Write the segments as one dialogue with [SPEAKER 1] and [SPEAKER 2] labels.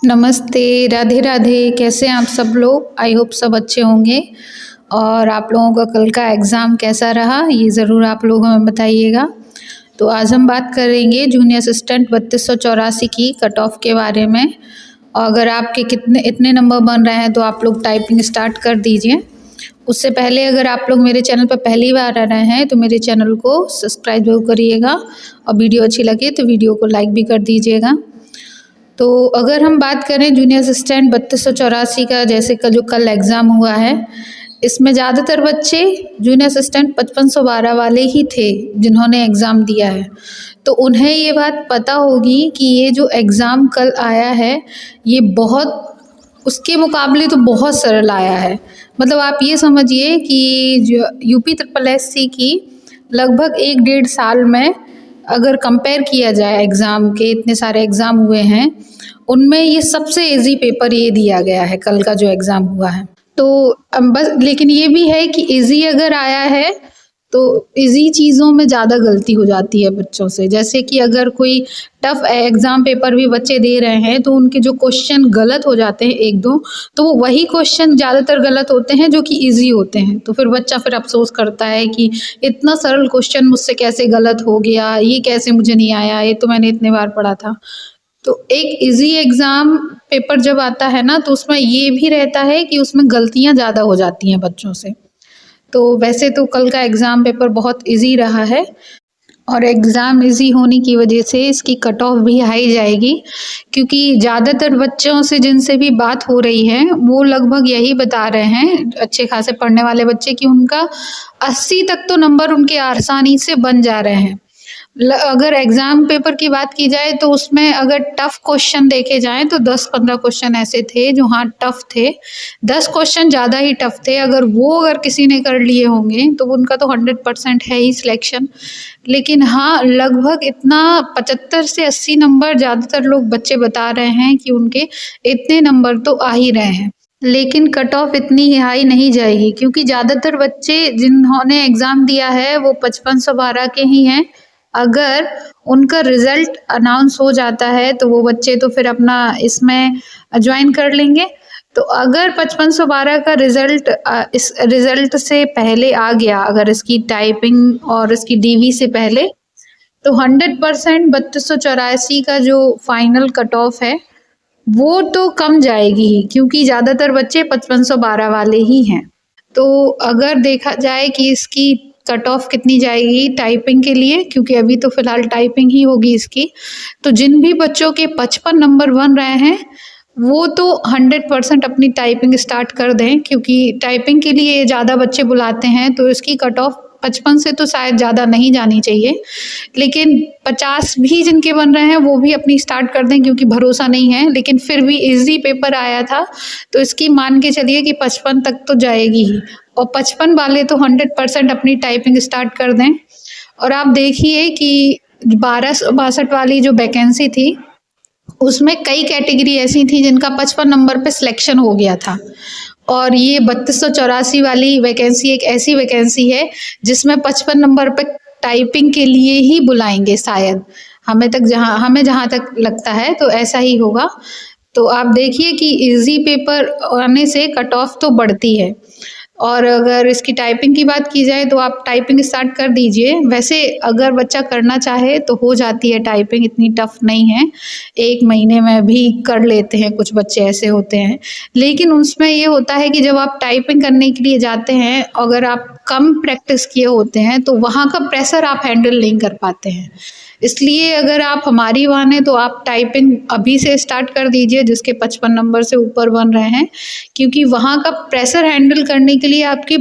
[SPEAKER 1] नमस्ते, राधे राधे। कैसे हैं आप सब लोग? आई होप सब अच्छे होंगे। और आप लोगों का कल का एग्ज़ाम कैसा रहा ये ज़रूर आप लोग हमें बताइएगा। तो आज हम बात करेंगे जूनियर असिस्टेंट 3284 की कट ऑफ के बारे में। और अगर आपके कितने इतने नंबर बन रहे हैं तो आप लोग टाइपिंग स्टार्ट कर दीजिए। उससे पहले अगर आप लोग मेरे चैनल पर पहली बार आ रहे हैं तो मेरे चैनल को सब्सक्राइब ज़रूर करिएगा और वीडियो अच्छी लगे तो वीडियो को लाइक भी कर दीजिएगा। तो अगर हम बात करें जूनियर असिस्टेंट 3284 का, जैसे का जो कल एग्ज़ाम हुआ है, इसमें ज़्यादातर बच्चे जूनियर असिस्टेंट 5512 वाले ही थे जिन्होंने एग्ज़ाम दिया है। तो उन्हें ये बात पता होगी कि ये जो एग्ज़ाम कल आया है ये बहुत उसके मुकाबले तो बहुत सरल आया है। मतलब आप ये समझिए कि जो यूपी ट्रिपल एससी की लगभग 1 डेढ़ साल में अगर कंपेयर किया जाए एग्ज़ाम के, इतने सारे एग्ज़ाम हुए हैं उनमें ये सबसे इजी पेपर ये दिया गया है कल का जो एग्ज़ाम हुआ है। तो बस लेकिन ये भी है कि इजी अगर आया है तो इजी चीज़ों में ज़्यादा गलती हो जाती है बच्चों से। जैसे कि अगर कोई टफ एग्ज़ाम पेपर भी बच्चे दे रहे हैं तो उनके जो क्वेश्चन गलत हो जाते हैं एक दो, तो वो वही क्वेश्चन ज़्यादातर गलत होते हैं जो कि इजी होते हैं। तो फिर बच्चा फिर अफसोस करता है कि इतना सरल क्वेश्चन मुझसे कैसे गलत हो गया, ये कैसे मुझे नहीं आया, ये तो मैंने इतने बार पढ़ा था। तो एक इजी एग्ज़ाम पेपर जब आता है ना तो उसमें ये भी रहता है कि उसमें गलतियाँ ज़्यादा हो जाती हैं बच्चों से। तो वैसे तो कल का एग्ज़ाम पेपर बहुत इजी रहा है और एग्ज़ाम इजी होने की वजह से इसकी कट ऑफ भी हाई जाएगी, क्योंकि ज़्यादातर बच्चों से जिनसे भी बात हो रही है वो लगभग यही बता रहे हैं, अच्छे खासे पढ़ने वाले बच्चे, कि उनका 80 तक तो नंबर उनके आसानी से बन जा रहे हैं। अगर एग्ज़ाम पेपर की बात की जाए तो उसमें अगर टफ़ क्वेश्चन देखे जाएँ तो 10-15 क्वेश्चन ऐसे थे जो हाँ टफ़ थे। 10 क्वेश्चन ज़्यादा ही टफ़ थे। अगर किसी ने कर लिए होंगे तो उनका तो 100% है ही सिलेक्शन। लेकिन हाँ, लगभग इतना 75 से 80 नंबर ज़्यादातर लोग बच्चे बता रहे हैं कि उनके इतने नंबर तो आ ही रहे हैं। लेकिन कट ऑफ इतनी हाई नहीं जाएगी, क्योंकि ज़्यादातर बच्चे जिन्होंने एग्ज़ाम दिया है वो 5512 के ही हैं। अगर उनका रिज़ल्ट अनाउंस हो जाता है तो वो बच्चे तो फिर अपना इसमें ज्वाइन कर लेंगे। तो अगर 5512 का रिज़ल्ट इस रिज़ल्ट से पहले आ गया, अगर इसकी टाइपिंग और इसकी डीवी से पहले, तो 100% 3284 का जो फाइनल कट ऑफ है वो तो कम जाएगी ही, क्योंकि ज़्यादातर बच्चे 5512 वाले ही हैं। तो अगर देखा जाए कि इसकी कट ऑफ कितनी जाएगी टाइपिंग के लिए, क्योंकि अभी तो फ़िलहाल टाइपिंग ही होगी इसकी, तो जिन भी बच्चों के 55 नंबर बन रहे हैं वो तो 100% अपनी टाइपिंग स्टार्ट कर दें, क्योंकि टाइपिंग के लिए ज़्यादा बच्चे बुलाते हैं तो इसकी कट ऑफ 55 से तो शायद ज़्यादा नहीं जानी चाहिए। लेकिन 50 भी जिनके बन रहे हैं वो भी अपनी स्टार्ट कर दें, क्योंकि भरोसा नहीं है। लेकिन फिर भी इजी पेपर आया था तो इसकी मान के चलिए कि 55 तक तो जाएगी ही, और 55 वाले तो 100% अपनी टाइपिंग स्टार्ट कर दें। और आप देखिए कि 1262 वाली जो वैकेंसी थी उसमें कई कैटेगरी ऐसी थी जिनका 55 नंबर पे सिलेक्शन हो गया था, और ये 3284 वाली वैकेंसी एक ऐसी वैकेंसी है जिसमें 55 नंबर पे टाइपिंग के लिए ही बुलाएंगे शायद। हमें जहाँ तक लगता है तो ऐसा ही होगा। तो आप देखिए कि इजी पेपर आने से कट ऑफ तो बढ़ती है। और अगर इसकी टाइपिंग की बात की जाए तो आप टाइपिंग स्टार्ट कर दीजिए। वैसे अगर बच्चा करना चाहे तो हो जाती है टाइपिंग, इतनी टफ नहीं है, 1 महीने में भी कर लेते हैं, कुछ बच्चे ऐसे होते हैं। लेकिन उसमें ये होता है कि जब आप टाइपिंग करने के लिए जाते हैं, अगर आप कम प्रैक्टिस किए होते हैं तो वहाँ का प्रेशर आप हैंडल नहीं कर पाते हैं। इसलिए अगर आप हमारी माने तो आप टाइपिंग अभी से स्टार्ट कर दीजिए जिसके 55 नंबर से ऊपर बन रहे हैं, क्योंकि वहाँ का प्रेशर हैंडल करने के लिए आपकी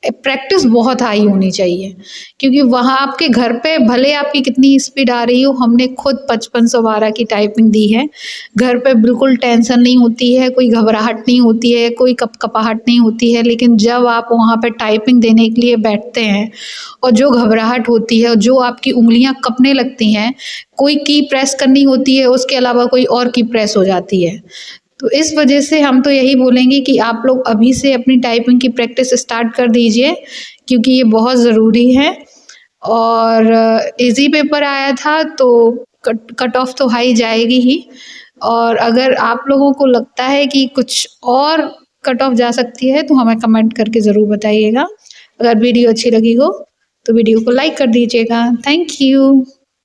[SPEAKER 1] प्रैक्टिस बहुत हाई होनी चाहिए। क्योंकि वहाँ आपके घर पे भले आपकी कितनी स्पीड आ रही हो, हमने खुद 5512 की टाइपिंग दी है। घर पे बिल्कुल टेंशन नहीं होती है, कोई घबराहट नहीं होती है, कोई कपकपाहट नहीं होती है। लेकिन जब आप वहाँ पे टाइपिंग देने के लिए बैठते हैं और जो घबराहट होती है, जो आपकी उंगलियाँ कँपने लगती हैं, कोई की प्रेस करनी होती है उसके अलावा कोई और की प्रेस हो जाती है। तो इस वजह से हम तो यही बोलेंगे कि आप लोग अभी से अपनी टाइपिंग की प्रैक्टिस स्टार्ट कर दीजिए, क्योंकि ये बहुत ज़रूरी है। और इजी पेपर आया था तो कट ऑफ तो हाई जाएगी ही। और अगर आप लोगों को लगता है कि कुछ और कट ऑफ जा सकती है तो हमें कमेंट करके ज़रूर बताइएगा। अगर वीडियो अच्छी लगी हो तो वीडियो को लाइक कर दीजिएगा। Thank you.